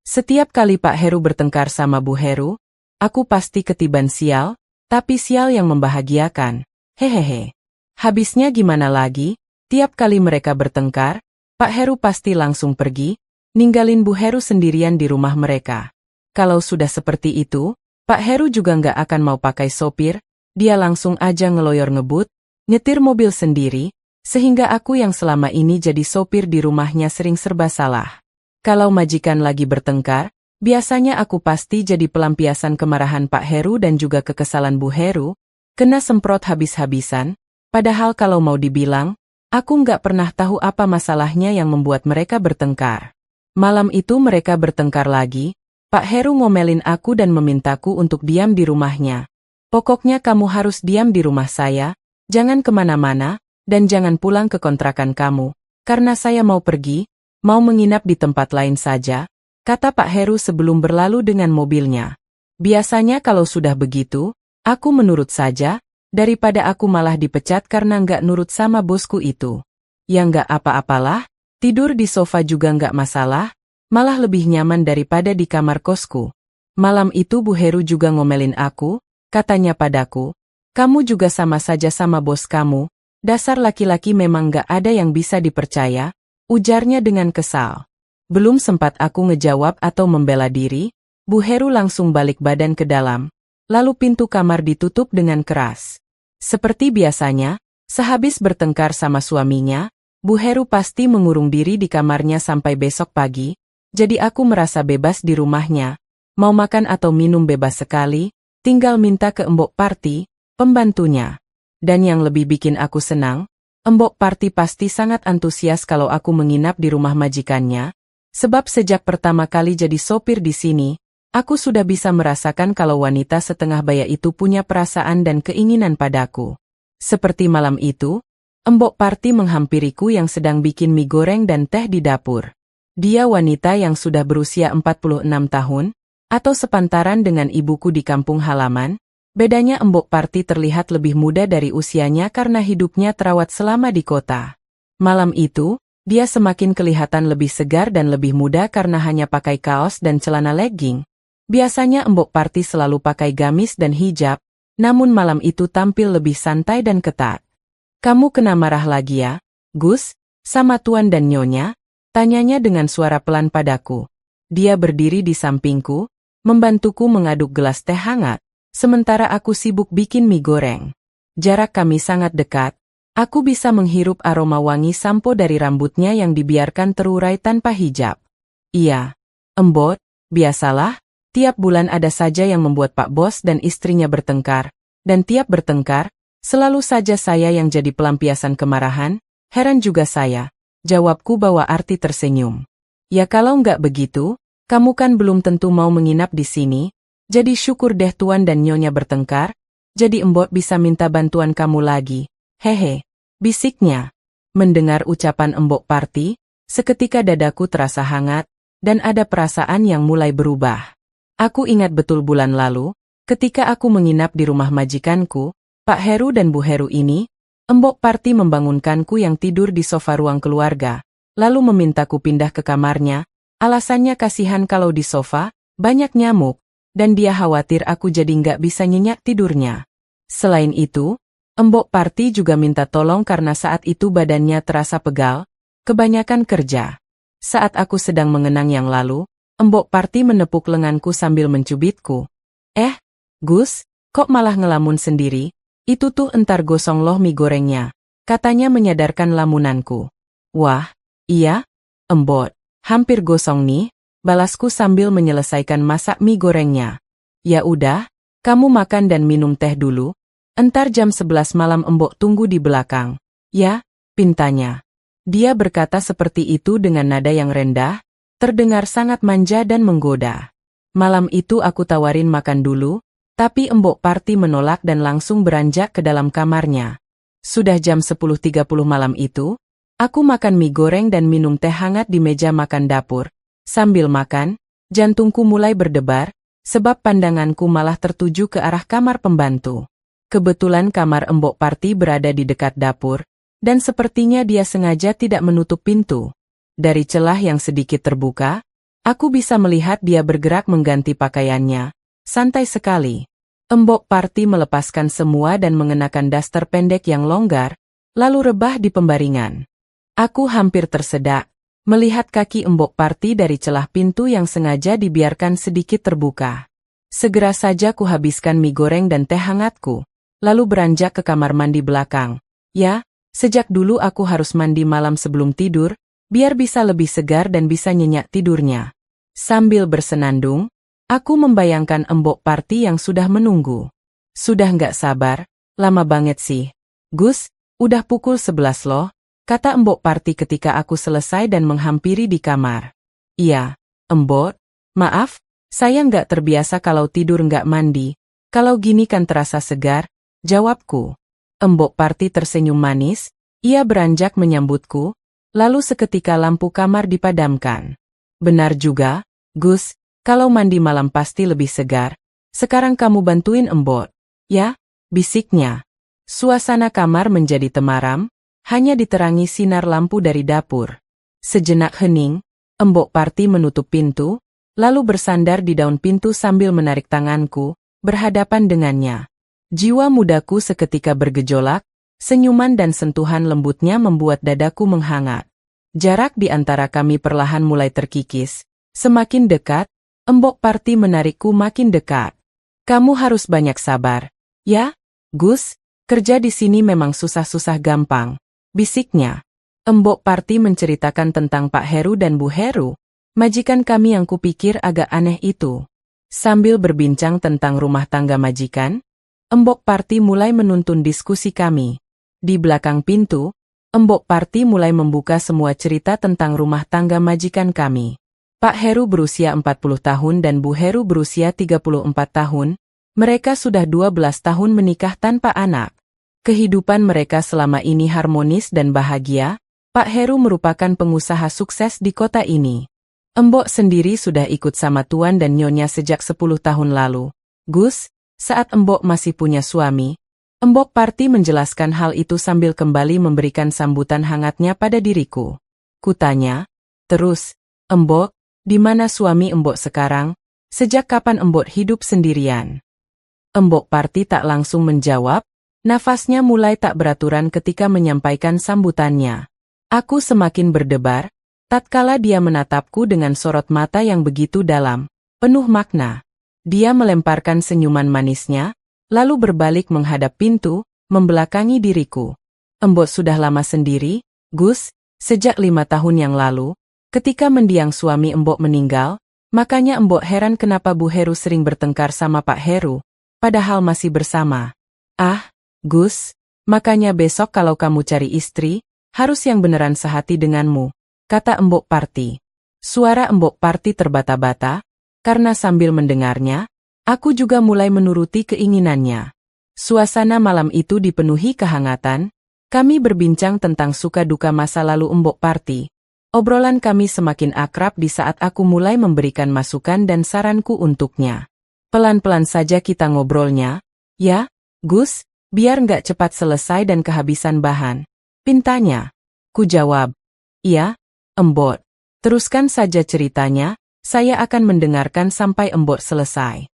Setiap kali Pak Heru bertengkar sama Bu Heru, aku pasti ketiban sial, tapi sial yang membahagiakan. Hehehe. Habisnya gimana lagi? Tiap kali mereka bertengkar, Pak Heru pasti langsung pergi, ninggalin Bu Heru sendirian di rumah mereka. Kalau sudah seperti itu, Pak Heru juga nggak akan mau pakai sopir, dia langsung aja ngeloyor ngebut, nyetir mobil sendiri, sehingga aku yang selama ini jadi sopir di rumahnya sering serba salah. Kalau majikan lagi bertengkar, biasanya aku pasti jadi pelampiasan kemarahan Pak Heru dan juga kekesalan Bu Heru, kena semprot habis-habisan, padahal kalau mau dibilang, aku nggak pernah tahu apa masalahnya yang membuat mereka bertengkar. Malam itu mereka bertengkar lagi, Pak Heru ngomelin aku dan memintaku untuk diam di rumahnya. Pokoknya kamu harus diam di rumah saya, jangan kemana-mana, dan jangan pulang ke kontrakan kamu, karena saya mau pergi, mau menginap di tempat lain saja, kata Pak Heru sebelum berlalu dengan mobilnya. Biasanya kalau sudah begitu, aku menurut saja, daripada aku malah dipecat karena nggak nurut sama bosku itu. Ya nggak apa-apalah, tidur di sofa juga nggak masalah, malah lebih nyaman daripada di kamar kosku. Malam itu Bu Heru juga ngomelin aku, katanya padaku, kamu juga sama saja sama bos kamu, dasar laki-laki memang nggak ada yang bisa dipercaya, ujarnya dengan kesal. Belum sempat aku ngejawab atau membela diri, Bu Heru langsung balik badan ke dalam, lalu pintu kamar ditutup dengan keras. Seperti biasanya, sehabis bertengkar sama suaminya, Bu Heru pasti mengurung diri di kamarnya sampai besok pagi, jadi aku merasa bebas di rumahnya, mau makan atau minum bebas sekali, tinggal minta ke Mbok Parti, pembantunya. Dan yang lebih bikin aku senang, Mbok Parti pasti sangat antusias kalau aku menginap di rumah majikannya, sebab sejak pertama kali jadi sopir di sini, aku sudah bisa merasakan kalau wanita setengah baya itu punya perasaan dan keinginan padaku. Seperti malam itu, Mbok Parti menghampiriku yang sedang bikin mie goreng dan teh di dapur. Dia wanita yang sudah berusia 46 tahun, atau sepantaran dengan ibuku di kampung halaman. Bedanya Mbok Parti terlihat lebih muda dari usianya karena hidupnya terawat selama di kota. Malam itu, dia semakin kelihatan lebih segar dan lebih muda karena hanya pakai kaos dan celana legging. Biasanya Mbok Parti selalu pakai gamis dan hijab, namun malam itu tampil lebih santai dan ketat. Kamu kena marah lagi ya, Gus, sama Tuan dan Nyonya? Tanyanya dengan suara pelan padaku. Dia berdiri di sampingku, membantuku mengaduk gelas teh hangat. Sementara aku sibuk bikin mie goreng. Jarak kami sangat dekat, aku bisa menghirup aroma wangi sampo dari rambutnya yang dibiarkan terurai tanpa hijab. Iya, Embot, biasalah, tiap bulan ada saja yang membuat Pak Bos dan istrinya bertengkar, dan tiap bertengkar, selalu saja saya yang jadi pelampiasan kemarahan, heran juga saya, jawabku bawa arti tersenyum. Ya kalau nggak begitu, kamu kan belum tentu mau menginap di sini. Jadi syukur deh Tuan dan Nyonya bertengkar, jadi Embot bisa minta bantuan kamu lagi. Hehe, bisiknya. Mendengar ucapan Mbok Parti, seketika dadaku terasa hangat, dan ada perasaan yang mulai berubah. Aku ingat betul bulan lalu, ketika aku menginap di rumah majikanku, Pak Heru dan Bu Heru ini, Mbok Parti membangunkanku yang tidur di sofa ruang keluarga, lalu memintaku pindah ke kamarnya, alasannya kasihan kalau di sofa, banyak nyamuk, dan dia khawatir aku jadi nggak bisa nyenyak tidurnya. Selain itu, Mbok Parti juga minta tolong karena saat itu badannya terasa pegal, kebanyakan kerja. Saat aku sedang mengenang yang lalu, Mbok Parti menepuk lenganku sambil mencubitku. Gus, kok malah ngelamun sendiri? Itu tuh entar gosong loh mie gorengnya, katanya menyadarkan lamunanku. Wah, iya, Embot, hampir gosong nih. Balasku sambil menyelesaikan masak mie gorengnya. Ya udah, kamu makan dan minum teh dulu. Entar jam 11 malam Embok tunggu di belakang. Ya, pintanya. Dia berkata seperti itu dengan nada yang rendah, terdengar sangat manja dan menggoda. Malam itu aku tawarin makan dulu, tapi Mbok Parti menolak dan langsung beranjak ke dalam kamarnya. Sudah jam 10.30 malam itu, aku makan mie goreng dan minum teh hangat di meja makan dapur. Sambil makan, jantungku mulai berdebar, sebab pandanganku malah tertuju ke arah kamar pembantu. Kebetulan kamar Mbok Parti berada di dekat dapur, dan sepertinya dia sengaja tidak menutup pintu. Dari celah yang sedikit terbuka, Aku bisa melihat dia bergerak mengganti pakaiannya. Santai sekali. Embok Parti melepaskan semua dan mengenakan daster pendek yang longgar, lalu rebah di pembaringan. Aku hampir tersedak melihat kaki Embok Parti dari celah pintu yang sengaja dibiarkan sedikit terbuka. Segera saja kuhabiskan mie goreng dan teh hangatku, lalu beranjak ke kamar mandi belakang. Ya, sejak dulu aku harus mandi malam sebelum tidur, biar bisa lebih segar dan bisa nyenyak tidurnya. Sambil bersenandung, aku membayangkan Embok Parti yang sudah menunggu. Sudah nggak sabar, lama banget sih. Gus, udah pukul 11 loh, kata Embok Parti ketika aku selesai dan menghampiri di kamar. Iya, Embok, maaf, saya nggak terbiasa kalau tidur nggak mandi. Kalau gini kan terasa segar, jawabku. Embok Parti tersenyum manis, ia beranjak menyambutku, lalu seketika lampu kamar dipadamkan. Benar juga, Gus, kalau mandi malam pasti lebih segar. Sekarang kamu bantuin Embok, ya, bisiknya. Suasana kamar menjadi temaram, hanya diterangi sinar lampu dari dapur. Sejenak hening, Embok Parti menutup pintu, lalu bersandar di daun pintu sambil menarik tanganku, berhadapan dengannya. Jiwa mudaku seketika bergejolak, senyuman dan sentuhan lembutnya membuat dadaku menghangat. Jarak di antara kami perlahan mulai terkikis. Semakin dekat, Embok Parti menarikku makin dekat. Kamu harus banyak sabar. Ya, Gus, kerja di sini memang susah-susah gampang, bisiknya. Embok Parti menceritakan tentang Pak Heru dan Bu Heru, majikan kami yang kupikir agak aneh itu. Sambil berbincang tentang rumah tangga majikan, Embok Parti mulai menuntun diskusi kami. Di belakang pintu, Embok Parti mulai membuka semua cerita tentang rumah tangga majikan kami. Pak Heru berusia 40 tahun dan Bu Heru berusia 34 tahun. Mereka sudah 12 tahun menikah tanpa anak. Kehidupan mereka selama ini harmonis dan bahagia. Pak Heru merupakan pengusaha sukses di kota ini. Embok sendiri sudah ikut sama Tuan dan Nyonya sejak 10 tahun lalu. Gus, saat Embok masih punya suami, Embok Parti menjelaskan hal itu sambil kembali memberikan sambutan hangatnya pada diriku. Kutanya, terus, Embok, di mana suami Embok sekarang? Sejak kapan Embok hidup sendirian? Embok Parti tak langsung menjawab, nafasnya mulai tak beraturan ketika menyampaikan sambutannya. Aku semakin berdebar, tatkala dia menatapku dengan sorot mata yang begitu dalam, penuh makna. Dia melemparkan senyuman manisnya, lalu berbalik menghadap pintu, membelakangi diriku. Embok sudah lama sendiri, Gus, sejak 5 tahun yang lalu, ketika mendiang suami Embok meninggal, makanya Embok heran kenapa Bu Heru sering bertengkar sama Pak Heru, padahal masih bersama. Ah, Gus, makanya besok kalau kamu cari istri, harus yang beneran sehati denganmu, kata Embok Parti. Suara Embok Parti terbata-bata, karena sambil mendengarnya, aku juga mulai menuruti keinginannya. Suasana malam itu dipenuhi kehangatan, kami berbincang tentang suka duka masa lalu Embok Parti. Obrolan kami semakin akrab di saat aku mulai memberikan masukan dan saranku untuknya. Pelan-pelan saja kita ngobrolnya. Ya, Gus, biar nggak cepat selesai dan kehabisan bahan. Pintanya. Ku jawab. Iya, Embok. Teruskan saja ceritanya, saya akan mendengarkan sampai Embok selesai.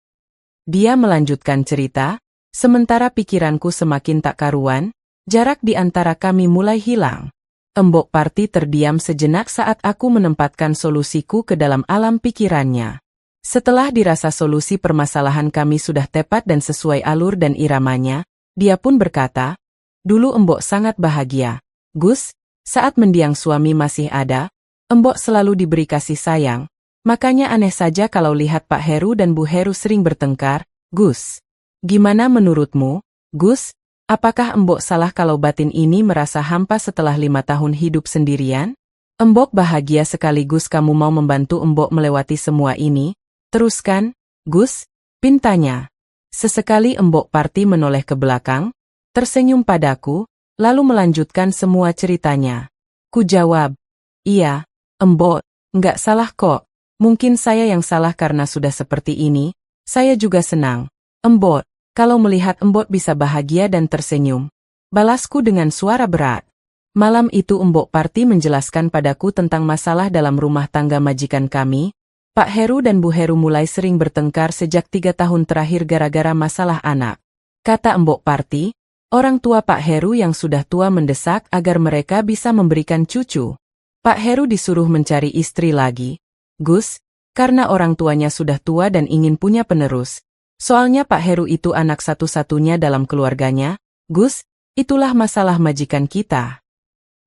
Dia melanjutkan cerita, sementara pikiranku semakin tak karuan, jarak di antara kami mulai hilang. Embok Parti terdiam sejenak saat aku menempatkan solusiku ke dalam alam pikirannya. Setelah dirasa solusi permasalahan kami sudah tepat dan sesuai alur dan iramanya, dia pun berkata, dulu Embok sangat bahagia. Gus, saat mendiang suami masih ada, Embok selalu diberi kasih sayang, makanya aneh saja kalau lihat Pak Heru dan Bu Heru sering bertengkar. Gus, gimana menurutmu, Gus? Apakah Embok salah kalau batin ini merasa hampa setelah 5 tahun hidup sendirian? Embok bahagia sekaligus kamu mau membantu Embok melewati semua ini. Teruskan, Gus, pintanya. Sesekali Embok Parti menoleh ke belakang, tersenyum padaku, lalu melanjutkan semua ceritanya. Ku jawab, iya, Embok, nggak salah kok. Mungkin saya yang salah karena sudah seperti ini. Saya juga senang, Embok, kalau melihat Embok bisa bahagia dan tersenyum. Balasku dengan suara berat. Malam itu Embok Parti menjelaskan padaku tentang masalah dalam rumah tangga majikan kami. Pak Heru dan Bu Heru mulai sering bertengkar sejak 3 tahun terakhir gara-gara masalah anak. Kata Embok Parti, orang tua Pak Heru yang sudah tua mendesak agar mereka bisa memberikan cucu. Pak Heru disuruh mencari istri lagi. Gus, karena orang tuanya sudah tua dan ingin punya penerus. Soalnya Pak Heru itu anak satu-satunya dalam keluarganya. Gus, itulah masalah majikan kita.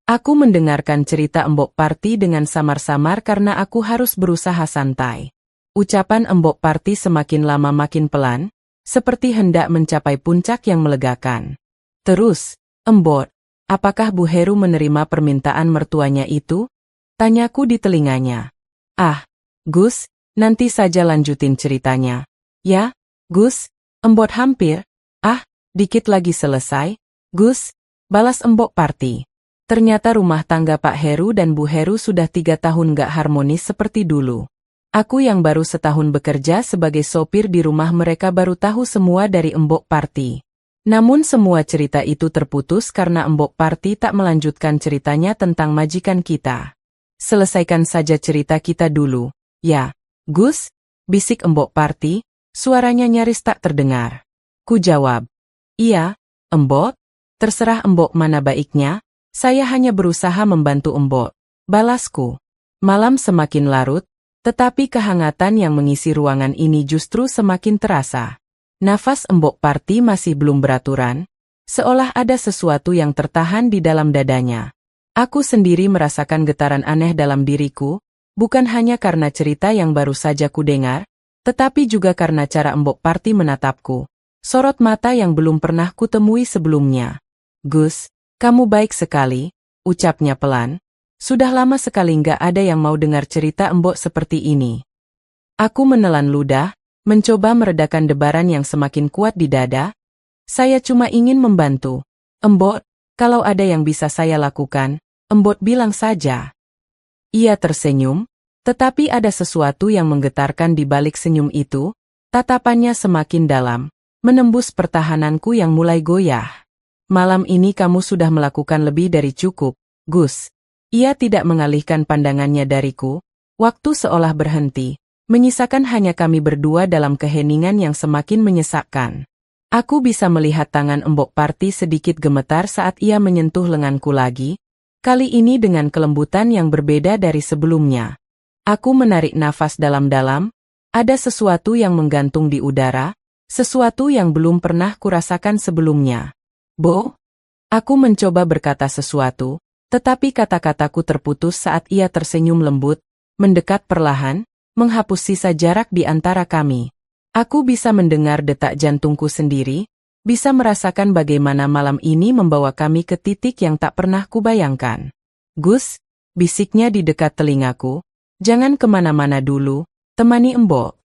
Aku mendengarkan cerita Embok Parti dengan samar-samar karena aku harus berusaha santai. Ucapan Embok Parti semakin lama makin pelan, seperti hendak mencapai puncak yang melegakan. Terus, Embok, apakah Bu Heru menerima permintaan mertuanya itu? Tanyaku di telinganya. Ah, Gus, nanti saja lanjutin ceritanya. Ya, Gus, Embok hampir. Ah, dikit lagi selesai. Gus, balas Embok Parti. Ternyata rumah tangga Pak Heru dan Bu Heru sudah 3 tahun gak harmonis seperti dulu. Aku yang baru setahun bekerja sebagai sopir di rumah mereka baru tahu semua dari Embok Parti. Namun semua cerita itu terputus karena Embok Parti tak melanjutkan ceritanya tentang majikan kita. Selesaikan saja cerita kita dulu. Ya, Gus, bisik Embok Parti, suaranya nyaris tak terdengar. Ku jawab. Iya, Embok, terserah Embok mana baiknya. Saya hanya berusaha membantu Embok, balasku. Malam semakin larut, tetapi kehangatan yang mengisi ruangan ini justru semakin terasa. Nafas Embok Parti masih belum beraturan, seolah ada sesuatu yang tertahan di dalam dadanya. Aku sendiri merasakan getaran aneh dalam diriku, bukan hanya karena cerita yang baru saja ku dengar, tetapi juga karena cara Embok Parti menatapku. Sorot mata yang belum pernah kutemui sebelumnya. Gus, kamu baik sekali, ucapnya pelan. Sudah lama sekali nggak ada yang mau dengar cerita Embok seperti ini. Aku menelan ludah, mencoba meredakan debaran yang semakin kuat di dada. Saya cuma ingin membantu. Embok, kalau ada yang bisa saya lakukan, Embok bilang saja. Ia tersenyum, tetapi ada sesuatu yang menggetarkan di balik senyum itu. Tatapannya semakin dalam, menembus pertahananku yang mulai goyah. Malam ini kamu sudah melakukan lebih dari cukup, Gus. Ia tidak mengalihkan pandangannya dariku. Waktu seolah berhenti, menyisakan hanya kami berdua dalam keheningan yang semakin menyesakkan. Aku bisa melihat tangan Embok Parti sedikit gemetar saat ia menyentuh lenganku lagi, kali ini dengan kelembutan yang berbeda dari sebelumnya. Aku menarik nafas dalam-dalam, ada sesuatu yang menggantung di udara, sesuatu yang belum pernah kurasakan sebelumnya. Bo, aku mencoba berkata sesuatu, tetapi kata-kataku terputus saat ia tersenyum lembut, mendekat perlahan, menghapus sisa jarak di antara kami. Aku bisa mendengar detak jantungku sendiri, bisa merasakan bagaimana malam ini membawa kami ke titik yang tak pernah kubayangkan. Gus, bisiknya di dekat telingaku, jangan kemana-mana dulu, temani Embok.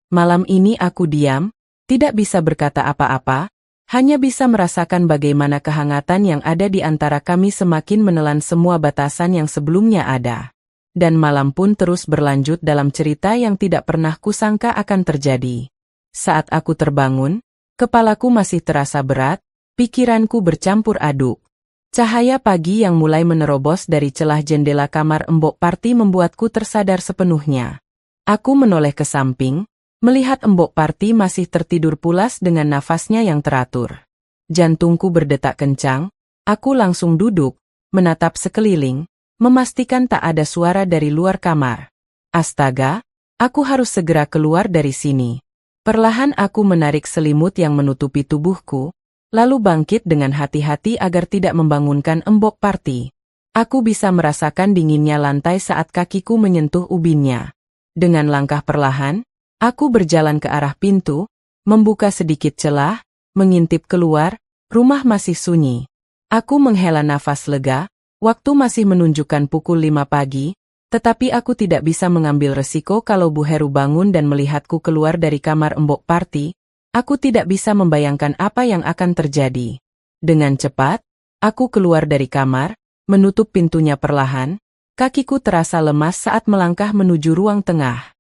Malam ini aku diam, tidak bisa berkata apa-apa, hanya bisa merasakan bagaimana kehangatan yang ada di antara kami semakin menelan semua batasan yang sebelumnya ada. Dan malam pun terus berlanjut dalam cerita yang tidak pernah kusangka akan terjadi. Saat aku terbangun, kepalaku masih terasa berat, pikiranku bercampur aduk. Cahaya pagi yang mulai menerobos dari celah jendela kamar Embok Parti membuatku tersadar sepenuhnya. Aku menoleh ke samping, melihat Embok Parti masih tertidur pulas dengan nafasnya yang teratur. Jantungku berdetak kencang, aku langsung duduk, menatap sekeliling, memastikan tak ada suara dari luar kamar. Astaga, aku harus segera keluar dari sini. Perlahan aku menarik selimut yang menutupi tubuhku, lalu bangkit dengan hati-hati agar tidak membangunkan Embok Parti. Aku bisa merasakan dinginnya lantai saat kakiku menyentuh ubinnya. Dengan langkah perlahan, aku berjalan ke arah pintu, membuka sedikit celah, mengintip keluar, rumah masih sunyi. Aku menghela nafas lega, waktu masih menunjukkan pukul 5 pagi, tetapi aku tidak bisa mengambil resiko kalau Bu Heru bangun dan melihatku keluar dari kamar Embok Parti. Aku tidak bisa membayangkan apa yang akan terjadi. Dengan cepat, aku keluar dari kamar, menutup pintunya perlahan, kakiku terasa lemas saat melangkah menuju ruang tengah.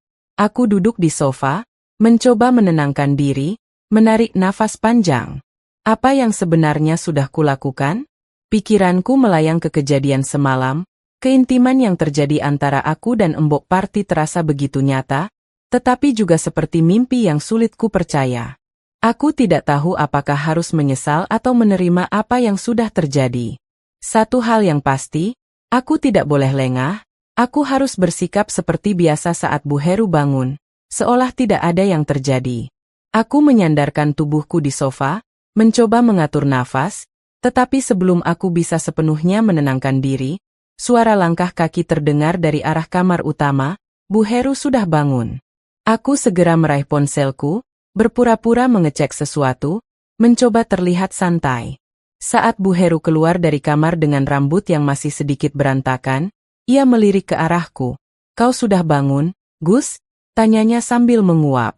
Aku duduk di sofa, mencoba menenangkan diri, menarik nafas panjang. Apa yang sebenarnya sudah kulakukan? Pikiranku melayang ke kejadian semalam, Keintiman yang terjadi antara aku dan Embok Parti terasa begitu nyata, tetapi juga seperti mimpi yang sulit ku percaya. Aku tidak tahu apakah harus menyesal atau menerima apa yang sudah terjadi. Satu hal yang pasti, aku tidak boleh lengah, aku harus bersikap seperti biasa saat Bu Heru bangun, seolah tidak ada yang terjadi. Aku menyandarkan tubuhku di sofa, mencoba mengatur nafas, tetapi sebelum aku bisa sepenuhnya menenangkan diri, suara langkah kaki terdengar dari arah kamar utama. Bu Heru sudah bangun. Aku segera meraih ponselku, berpura-pura mengecek sesuatu, mencoba terlihat santai. Saat Bu Heru keluar dari kamar dengan rambut yang masih sedikit berantakan, ia melirik ke arahku. "Kau sudah bangun, Gus?" tanyanya sambil menguap.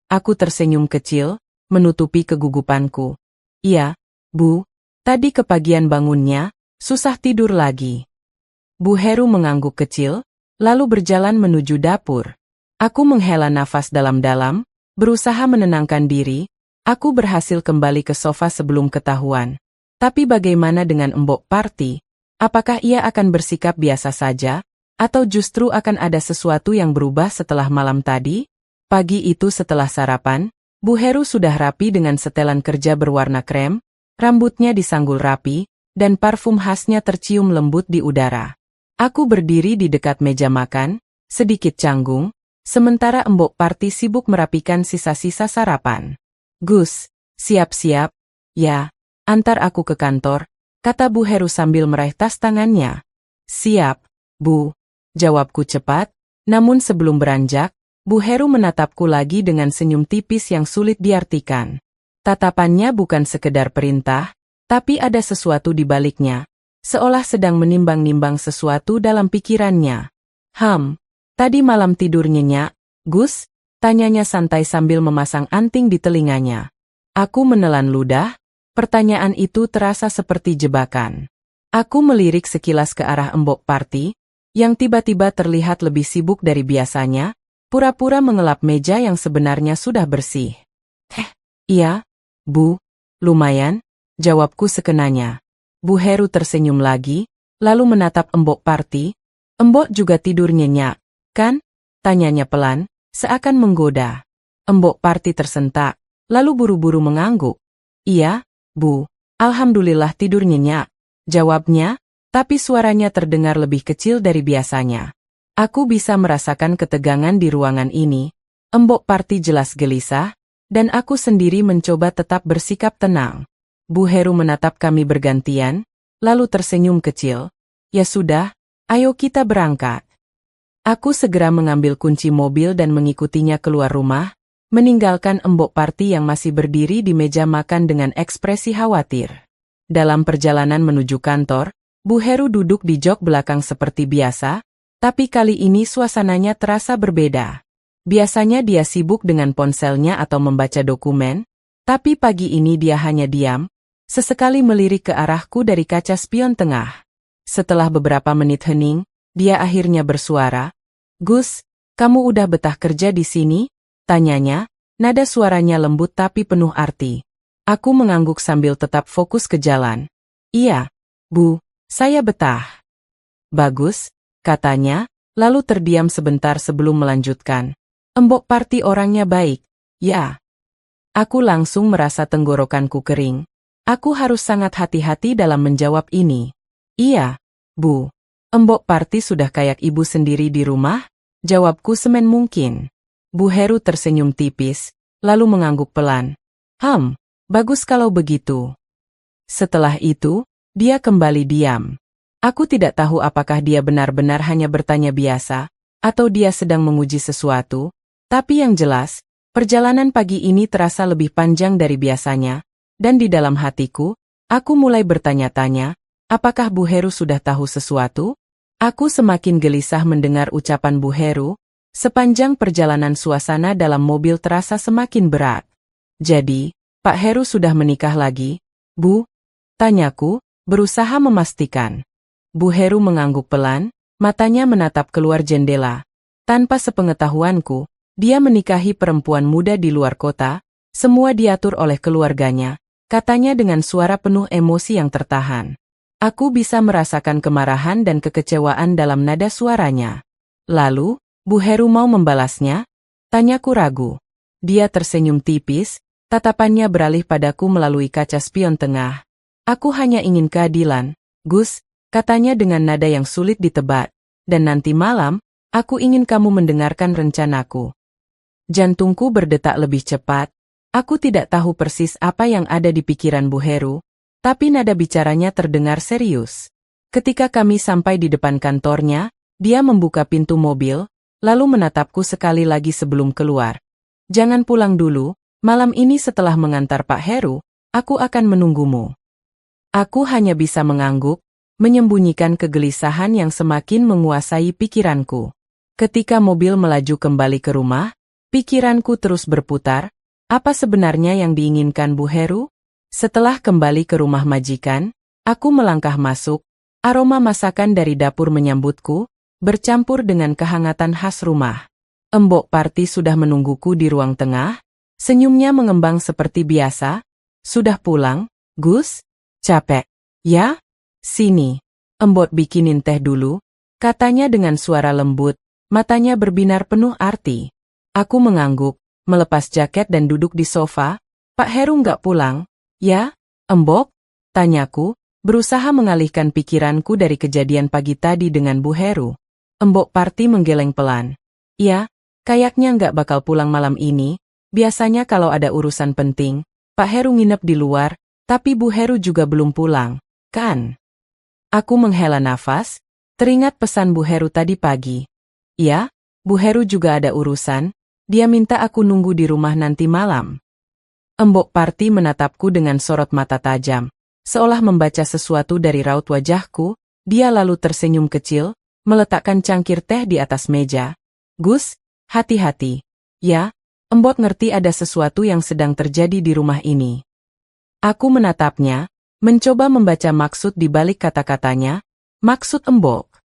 Aku tersenyum kecil, menutupi kegugupanku. "Iya, Bu, tadi kepagian bangunnya, susah tidur lagi." Bu Heru mengangguk kecil, lalu berjalan menuju dapur. Aku menghela nafas dalam-dalam, berusaha menenangkan diri. Aku berhasil kembali ke sofa sebelum ketahuan. Tapi bagaimana dengan Embok Parti? Apakah ia akan bersikap biasa saja, atau justru akan ada sesuatu yang berubah setelah malam tadi? Pagi itu setelah sarapan, Bu Heru sudah rapi dengan setelan kerja berwarna krem, rambutnya disanggul rapi, dan parfum khasnya tercium lembut di udara. Aku berdiri di dekat meja makan, sedikit canggung, sementara Embok Parti sibuk merapikan sisa-sisa sarapan. "Gus, siap-siap, ya. Antar aku ke kantor," kata Bu Heru sambil meraih tas tangannya. "Siap, Bu," jawabku cepat, namun sebelum beranjak, Bu Heru menatapku lagi dengan senyum tipis yang sulit diartikan. Tatapannya bukan sekedar perintah, tapi ada sesuatu di baliknya, seolah sedang menimbang-nimbang sesuatu dalam pikirannya. Tadi malam tidur nyenyak, Gus?" tanyanya santai sambil memasang anting di telinganya. Aku menelan ludah. Pertanyaan itu terasa seperti jebakan. Aku melirik sekilas ke arah Embok Parti, yang tiba-tiba terlihat lebih sibuk dari biasanya, pura-pura mengelap meja yang sebenarnya sudah bersih. Iya, Bu, lumayan," jawabku sekenanya. Bu Heru tersenyum lagi, lalu menatap Embok Parti. "Embok juga tidur nyenyak, kan?" tanyanya pelan, seakan menggoda. Embok Parti tersentak, lalu buru-buru mengangguk. "Iya, Bu, alhamdulillah tidur nyenyak," jawabnya, tapi suaranya terdengar lebih kecil dari biasanya. Aku bisa merasakan ketegangan di ruangan ini. Embok Parti jelas gelisah, dan aku sendiri mencoba tetap bersikap tenang. Bu Heru menatap kami bergantian, lalu tersenyum kecil. "Ya sudah, ayo kita berangkat." Aku segera mengambil kunci mobil dan mengikutinya keluar rumah, meninggalkan Embok Parti yang masih berdiri di meja makan dengan ekspresi khawatir. Dalam perjalanan menuju kantor, Bu Heru duduk di jok belakang seperti biasa, tapi kali ini suasananya terasa berbeda. Biasanya dia sibuk dengan ponselnya atau membaca dokumen, tapi pagi ini dia hanya diam, sesekali melirik ke arahku dari kaca spion tengah. Setelah beberapa menit hening, dia akhirnya bersuara, "Gus, kamu udah betah kerja di sini?" tanyanya, nada suaranya lembut tapi penuh arti. Aku mengangguk sambil tetap fokus ke jalan. "Iya, Bu, saya betah." "Bagus," katanya, lalu terdiam sebentar sebelum melanjutkan. "Embok Parti orangnya baik, ya?" Aku langsung merasa tenggorokanku kering. Aku harus sangat hati-hati dalam menjawab ini. "Iya, Bu. Embok Parti sudah kayak ibu sendiri di rumah," jawabku semen mungkin. Bu Heru tersenyum tipis, lalu mengangguk pelan. Bagus kalau begitu." Setelah itu, dia kembali diam. Aku tidak tahu apakah dia benar-benar hanya bertanya biasa, atau dia sedang menguji sesuatu, tapi yang jelas, perjalanan pagi ini terasa lebih panjang dari biasanya, dan di dalam hatiku, aku mulai bertanya-tanya, apakah Bu Heru sudah tahu sesuatu? Aku semakin gelisah mendengar ucapan Bu Heru. Sepanjang perjalanan suasana dalam mobil terasa semakin berat. "Jadi, Pak Heru sudah menikah lagi, Bu?" tanyaku, berusaha memastikan. Bu Heru mengangguk pelan, matanya menatap keluar jendela. "Tanpa sepengetahuanku, dia menikahi perempuan muda di luar kota, semua diatur oleh keluarganya," katanya dengan suara penuh emosi yang tertahan. Aku bisa merasakan kemarahan dan kekecewaan dalam nada suaranya. Lalu, Bu Heru mau membalasnya? Tanyaku ragu. Dia tersenyum tipis, tatapannya beralih padaku melalui kaca spion tengah. Aku hanya ingin keadilan, Gus, katanya dengan nada yang sulit ditebak. Dan nanti malam, aku ingin kamu mendengarkan rencanaku. Jantungku berdetak lebih cepat. Aku tidak tahu persis apa yang ada di pikiran Bu Heru, tapi nada bicaranya terdengar serius. Ketika kami sampai di depan kantornya, dia membuka pintu mobil, lalu menatapku sekali lagi sebelum keluar. Jangan pulang dulu, malam ini setelah mengantar Pak Heru, aku akan menunggumu. Aku hanya bisa mengangguk, menyembunyikan kegelisahan yang semakin menguasai pikiranku. Ketika mobil melaju kembali ke rumah, pikiranku terus berputar. Apa sebenarnya yang diinginkan Bu Heru? Setelah kembali ke rumah majikan, aku melangkah masuk. Aroma masakan dari dapur menyambutku, bercampur dengan kehangatan khas rumah. Embok Parti sudah menungguku di ruang tengah. Senyumnya mengembang seperti biasa. Sudah pulang, Gus? Capek? Ya? Sini. Embok bikinin teh dulu, katanya dengan suara lembut, matanya berbinar penuh arti. Aku mengangguk, melepas jaket dan duduk di sofa. Pak Heru nggak pulang? Ya, Embok? Tanyaku, berusaha mengalihkan pikiranku dari kejadian pagi tadi dengan Bu Heru. Embok Parti menggeleng pelan. Ya, kayaknya nggak bakal pulang malam ini. Biasanya kalau ada urusan penting, Pak Heru nginep di luar, tapi Bu Heru juga belum pulang, kan? Aku menghela nafas, teringat pesan Bu Heru tadi pagi. Ya, Bu Heru juga ada urusan. Dia minta aku nunggu di rumah nanti malam. Embok Parti menatapku dengan sorot mata tajam. Seolah membaca sesuatu dari raut wajahku, dia lalu tersenyum kecil, meletakkan cangkir teh di atas meja. Gus, hati-hati. Ya, Embok ngerti ada sesuatu yang sedang terjadi di rumah ini. Aku menatapnya, mencoba membaca maksud di balik kata-katanya. Maksud Embok.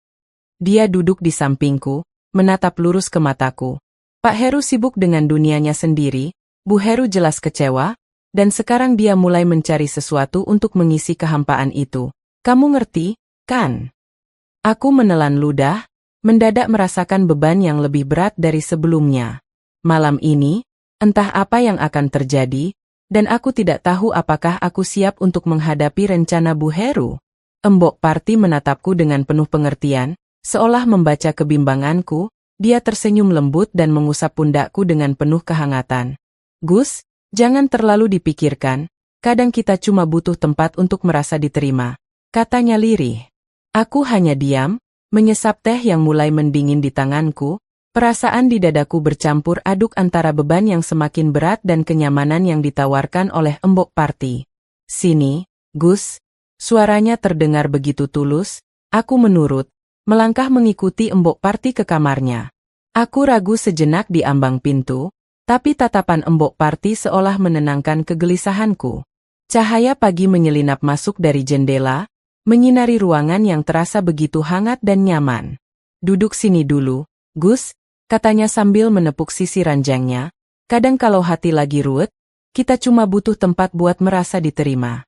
Dia duduk di sampingku, menatap lurus ke mataku. Pak Heru sibuk dengan dunianya sendiri, Bu Heru jelas kecewa, dan sekarang dia mulai mencari sesuatu untuk mengisi kehampaan itu. Kamu ngerti, kan? Aku menelan ludah, mendadak merasakan beban yang lebih berat dari sebelumnya. Malam ini, entah apa yang akan terjadi, dan aku tidak tahu apakah aku siap untuk menghadapi rencana Bu Heru. Embok Parti menatapku dengan penuh pengertian, seolah membaca kebimbanganku. Dia tersenyum lembut dan mengusap pundakku dengan penuh kehangatan. Gus, jangan terlalu dipikirkan, kadang kita cuma butuh tempat untuk merasa diterima, katanya lirih. Aku hanya diam, menyesap teh yang mulai mendingin di tanganku, perasaan di dadaku bercampur aduk antara beban yang semakin berat dan kenyamanan yang ditawarkan oleh Embok Parti. Sini, Gus, suaranya terdengar begitu tulus, aku menurut. Melangkah mengikuti Embok Parti ke kamarnya. Aku ragu sejenak di ambang pintu, tapi tatapan Embok Parti seolah menenangkan kegelisahanku. Cahaya pagi menyelinap masuk dari jendela, menyinari ruangan yang terasa begitu hangat dan nyaman. Duduk sini dulu, Gus, katanya sambil menepuk sisi ranjangnya. Kadang kalau hati lagi ruwet, kita cuma butuh tempat buat merasa diterima.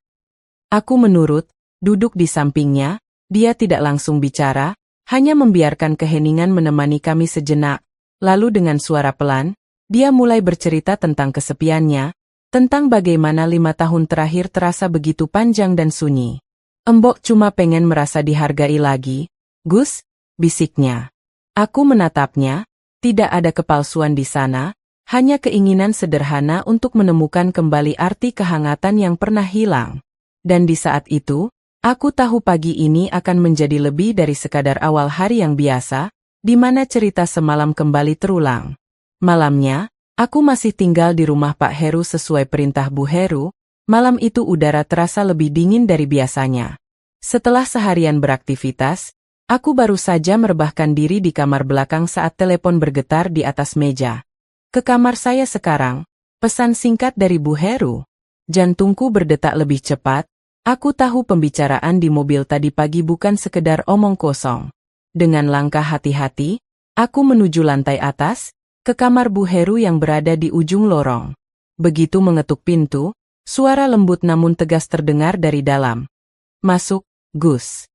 Aku menurut, duduk di sampingnya, dia tidak langsung bicara, hanya membiarkan keheningan menemani kami sejenak. Lalu dengan suara pelan, dia mulai bercerita tentang kesepiannya, tentang bagaimana 5 tahun terakhir terasa begitu panjang dan sunyi. Embok cuma pengen merasa dihargai lagi, Gus, bisiknya. Aku menatapnya, tidak ada kepalsuan di sana, hanya keinginan sederhana untuk menemukan kembali arti kehangatan yang pernah hilang. Dan di saat itu, aku tahu pagi ini akan menjadi lebih dari sekadar awal hari yang biasa, di mana cerita semalam kembali terulang. Malamnya, aku masih tinggal di rumah Pak Heru sesuai perintah Bu Heru. Malam itu udara terasa lebih dingin dari biasanya. Setelah seharian beraktivitas, aku baru saja merebahkan diri di kamar belakang saat telepon bergetar di atas meja. Ke kamar saya sekarang, pesan singkat dari Bu Heru. Jantungku berdetak lebih cepat. Aku tahu pembicaraan di mobil tadi pagi bukan sekedar omong kosong. Dengan langkah hati-hati, aku menuju lantai atas, ke kamar Bu Heru yang berada di ujung lorong. Begitu mengetuk pintu, suara lembut namun tegas terdengar dari dalam. Masuk, Gus.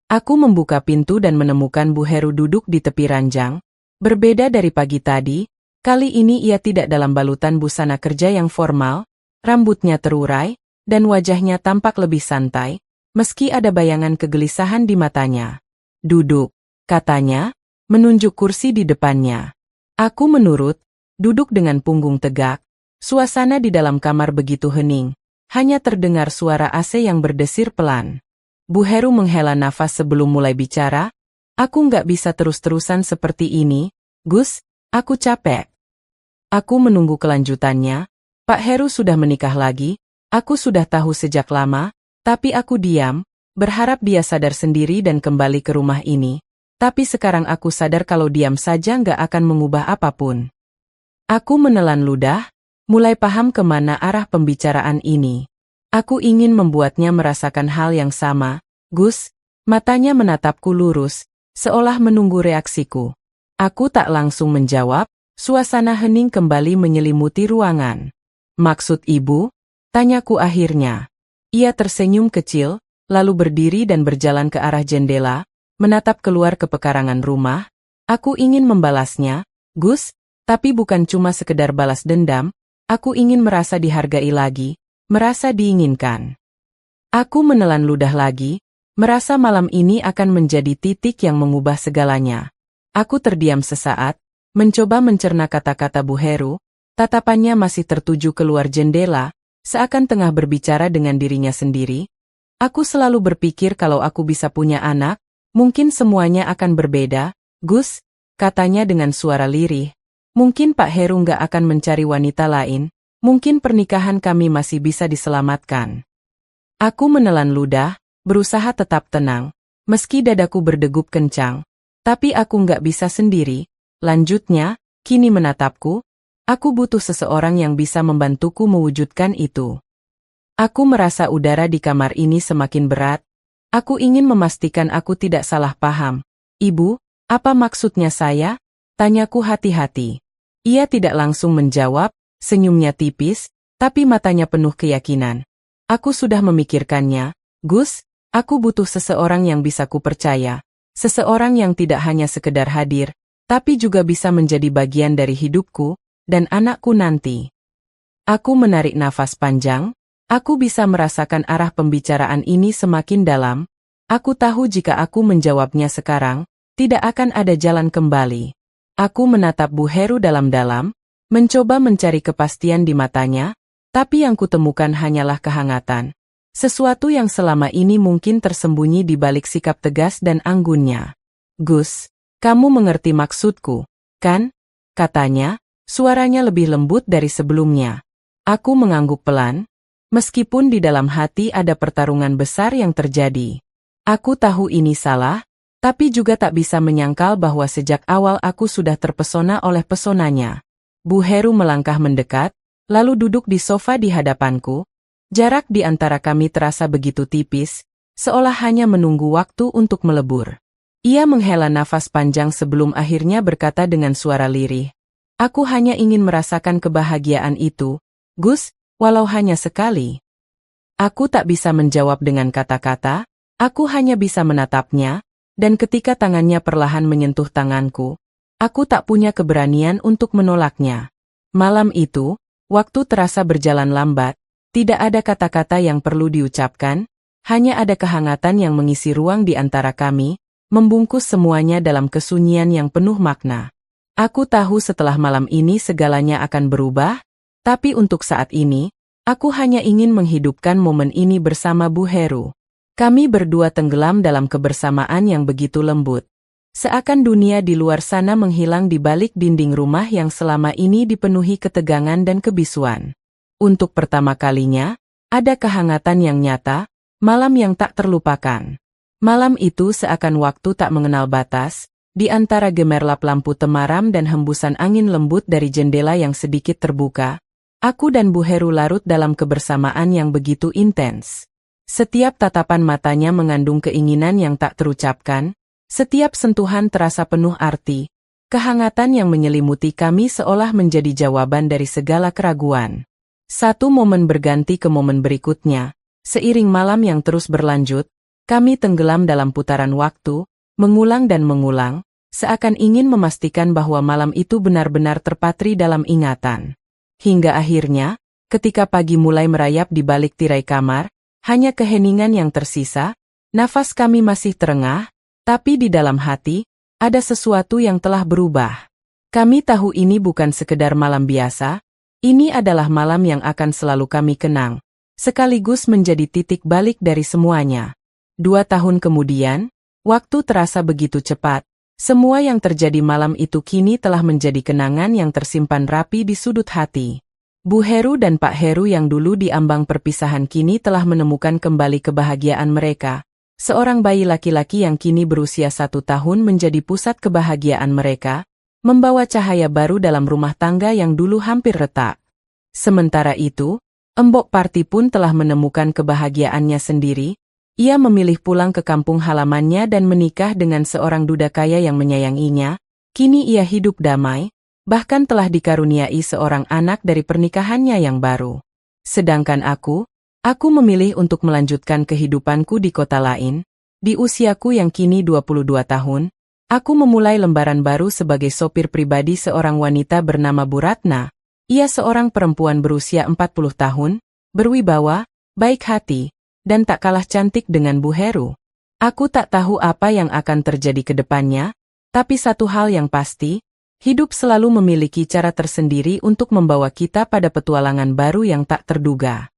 Aku membuka pintu dan menemukan Bu Heru duduk di tepi ranjang. Berbeda dari pagi tadi, kali ini ia tidak dalam balutan busana kerja yang formal, rambutnya terurai, dan wajahnya tampak lebih santai, meski ada bayangan kegelisahan di matanya. Duduk, katanya, menunjuk kursi di depannya. Aku menurut, duduk dengan punggung tegak. Suasana di dalam kamar begitu hening, hanya terdengar suara AC yang berdesir pelan. Bu Heru menghela nafas sebelum mulai bicara. Aku nggak bisa terus-terusan seperti ini, Gus, aku capek. Aku menunggu kelanjutannya. Pak Heru sudah menikah lagi, aku sudah tahu sejak lama, tapi aku diam, berharap dia sadar sendiri dan kembali ke rumah ini. Tapi sekarang aku sadar kalau diam saja nggak akan mengubah apapun. Aku menelan ludah, mulai paham kemana arah pembicaraan ini. Aku ingin membuatnya merasakan hal yang sama, Gus. Matanya menatapku lurus, seolah menunggu reaksiku. Aku tak langsung menjawab, suasana hening kembali menyelimuti ruangan. Maksud ibu? Tanyaku akhirnya. Ia tersenyum kecil, lalu berdiri dan berjalan ke arah jendela, menatap keluar ke pekarangan rumah. Aku ingin membalasnya, Gus, tapi bukan cuma sekedar balas dendam, aku ingin merasa dihargai lagi. Merasa diinginkan. Aku menelan ludah lagi, merasa malam ini akan menjadi titik yang mengubah segalanya. Aku terdiam sesaat, mencoba mencerna kata-kata Bu Heru, tatapannya masih tertuju keluar jendela, seakan tengah berbicara dengan dirinya sendiri. Aku selalu berpikir kalau aku bisa punya anak, mungkin semuanya akan berbeda, Gus, katanya dengan suara lirih. Mungkin Pak Heru nggak akan mencari wanita lain. Mungkin pernikahan kami masih bisa diselamatkan. Aku menelan ludah, berusaha tetap tenang, meski dadaku berdegup kencang. Tapi aku nggak bisa sendiri. Lanjutnya, kini menatapku, aku butuh seseorang yang bisa membantuku mewujudkan itu. Aku merasa udara di kamar ini semakin berat. Aku ingin memastikan aku tidak salah paham. Ibu, apa maksudnya saya? Tanyaku hati-hati. Ia tidak langsung menjawab. Senyumnya tipis, tapi matanya penuh keyakinan. Aku sudah memikirkannya, Gus, aku butuh seseorang yang bisa kupercaya. Seseorang yang tidak hanya sekedar hadir, tapi juga bisa menjadi bagian dari hidupku, dan anakku nanti. Aku menarik nafas panjang, aku bisa merasakan arah pembicaraan ini semakin dalam. Aku tahu jika aku menjawabnya sekarang, tidak akan ada jalan kembali. Aku menatap Bu Heru dalam-dalam, mencoba mencari kepastian di matanya, tapi yang kutemukan hanyalah kehangatan. Sesuatu yang selama ini mungkin tersembunyi di balik sikap tegas dan anggunnya. Gus, kamu mengerti maksudku, kan? Katanya, suaranya lebih lembut dari sebelumnya. Aku mengangguk pelan, meskipun di dalam hati ada pertarungan besar yang terjadi. Aku tahu ini salah, tapi juga tak bisa menyangkal bahwa sejak awal aku sudah terpesona oleh pesonanya. Bu Heru melangkah mendekat, lalu duduk di sofa di hadapanku. Jarak di antara kami terasa begitu tipis, seolah hanya menunggu waktu untuk melebur. Ia menghela nafas panjang sebelum akhirnya berkata dengan suara lirih. Aku hanya ingin merasakan kebahagiaan itu, Gus, walau hanya sekali. Aku tak bisa menjawab dengan kata-kata, aku hanya bisa menatapnya, dan ketika tangannya perlahan menyentuh tanganku, aku tak punya keberanian untuk menolaknya. Malam itu, waktu terasa berjalan lambat, tidak ada kata-kata yang perlu diucapkan, hanya ada kehangatan yang mengisi ruang di antara kami, membungkus semuanya dalam kesunyian yang penuh makna. Aku tahu setelah malam ini segalanya akan berubah, tapi untuk saat ini, aku hanya ingin menghidupkan momen ini bersama Bu Heru. Kami berdua tenggelam dalam kebersamaan yang begitu lembut. Seakan dunia di luar sana menghilang di balik dinding rumah yang selama ini dipenuhi ketegangan dan kebisuan. Untuk pertama kalinya, ada kehangatan yang nyata, malam yang tak terlupakan. Malam itu seakan waktu tak mengenal batas, di antara gemerlap lampu temaram dan hembusan angin lembut dari jendela yang sedikit terbuka. Aku dan Bu Heru larut dalam kebersamaan yang begitu intens. Setiap tatapan matanya mengandung keinginan yang tak terucapkan. Setiap sentuhan terasa penuh arti, kehangatan yang menyelimuti kami seolah menjadi jawaban dari segala keraguan. Satu momen berganti ke momen berikutnya, seiring malam yang terus berlanjut, Kami tenggelam dalam putaran waktu, mengulang dan mengulang, seakan ingin memastikan bahwa malam itu benar-benar terpatri dalam ingatan. Hingga akhirnya, ketika pagi mulai merayap di balik tirai kamar, hanya keheningan yang tersisa, nafas kami masih terengah, tapi di dalam hati, ada sesuatu yang telah berubah. Kami tahu ini bukan sekedar malam biasa, ini adalah malam yang akan selalu kami kenang, sekaligus menjadi titik balik dari semuanya. 2 tahun kemudian, waktu terasa begitu cepat. Semua yang terjadi malam itu kini telah menjadi kenangan yang tersimpan rapi di sudut hati. Bu Heru dan Pak Heru yang dulu diambang perpisahan kini telah menemukan kembali kebahagiaan mereka. Seorang bayi laki-laki yang kini berusia 1 tahun menjadi pusat kebahagiaan mereka, membawa cahaya baru dalam rumah tangga yang dulu hampir retak. Sementara itu, Embok Parti pun telah menemukan kebahagiaannya sendiri. Ia memilih pulang ke kampung halamannya dan menikah dengan seorang duda kaya yang menyayanginya. Kini ia hidup damai, bahkan telah dikaruniai seorang anak dari pernikahannya yang baru. Sedangkan aku memilih untuk melanjutkan kehidupanku di kota lain. Di usiaku yang kini 22 tahun, aku memulai lembaran baru sebagai sopir pribadi seorang wanita bernama Bu Ratna. Ia seorang perempuan berusia 40 tahun, berwibawa, baik hati, dan tak kalah cantik dengan Bu Heru. Aku tak tahu apa yang akan terjadi ke depannya, tapi satu hal yang pasti, hidup selalu memiliki cara tersendiri untuk membawa kita pada petualangan baru yang tak terduga.